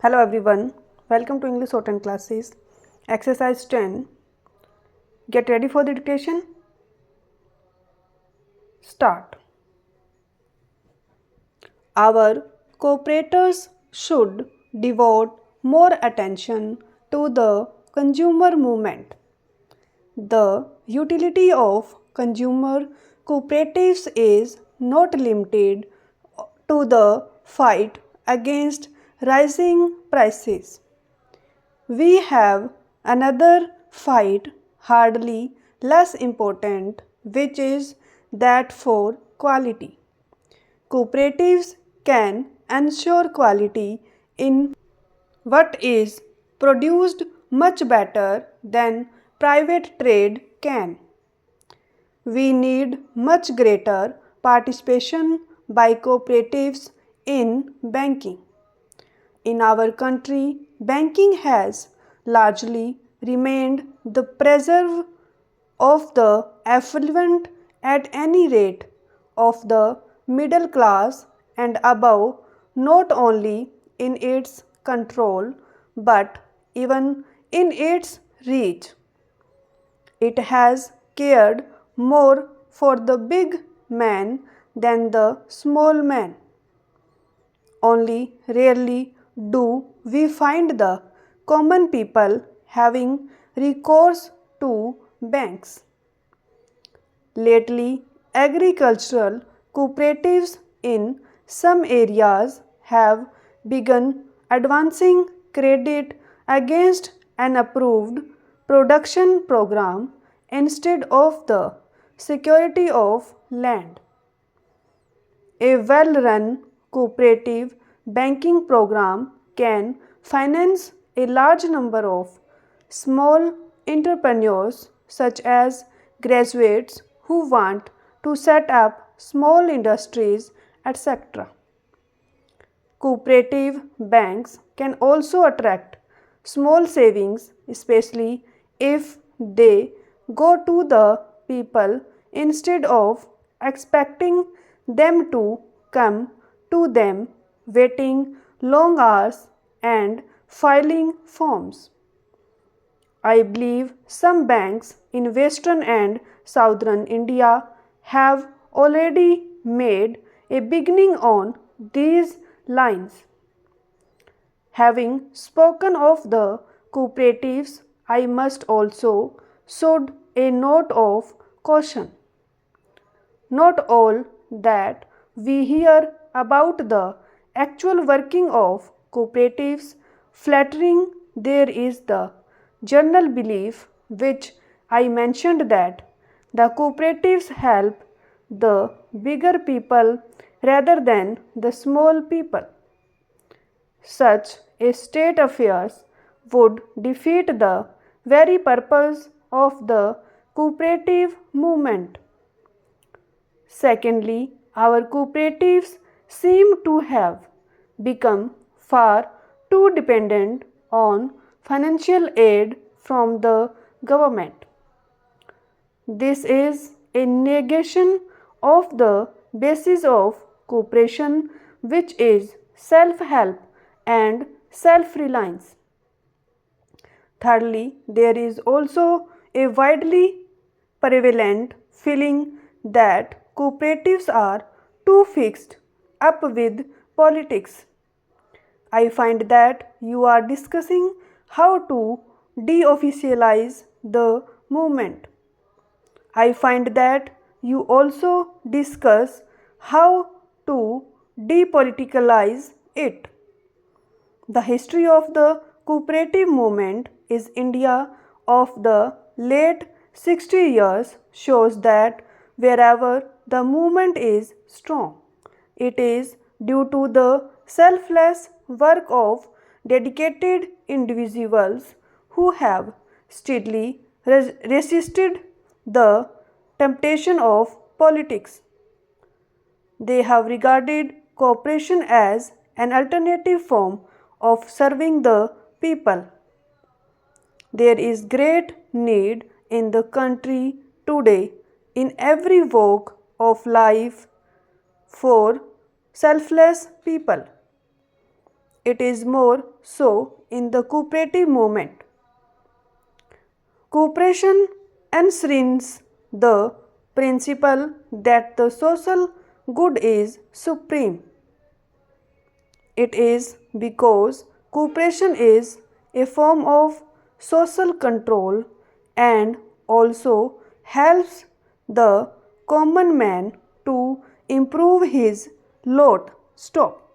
Hello everyone, welcome to English Shorthand classes. Exercise 10. Get ready for the dictation. Start. Our cooperators should devote more attention to the consumer movement. The utility of consumer cooperatives is not limited to the fight against rising prices. We have another fight hardly less important, which is that for quality. Cooperatives can ensure quality in what is produced much better than private trade can. We need much greater participation by cooperatives in banking. In our country, banking has largely remained the preserve of the affluent at any rate of the middle class and above, not only in its control but even in its reach. It has cared more for the big man than the small man. Only rarely do we find the common people having recourse to banks. Lately, agricultural cooperatives in some areas have begun advancing credit against an approved production program instead of the security of land. A well-run cooperative banking program can finance a large number of small entrepreneurs such as graduates who want to set up small industries, etc. Cooperative banks can also attract small savings, especially if they go to the people instead of expecting them to come to them, waiting long hours and filing forms. I believe some banks in western and southern India have already made a beginning on these lines. Having spoken of the cooperatives, I must also sound a note of caution. Not all that we hear about the actual working of cooperatives flattering. There is the general belief which I mentioned that the cooperatives help the bigger people rather than the small people. Such a state of affairs would defeat the very purpose of the cooperative movement. Secondly, our cooperatives seem to have become far too dependent on financial aid from the government. This is a negation of the basis of cooperation, which is self-help and self-reliance. Thirdly, there is also a widely prevalent feeling that cooperatives are too fixed up with politics. I find that you are discussing how to deofficialize the movement. I find that you also discuss how to depoliticalize it. The history of the cooperative movement in India of the late 60 years shows that wherever the movement is strong, it is due to the selfless work of dedicated individuals who have steadily resisted the temptation of politics. They have regarded cooperation as an alternative form of serving the people. There is great need in the country today, in every walk of life, for selfless people. It is more so in the cooperative movement. Cooperation enshrines the principle that the social good is supreme. It is because cooperation is a form of social control and also helps the common man to improve his lot. Stop.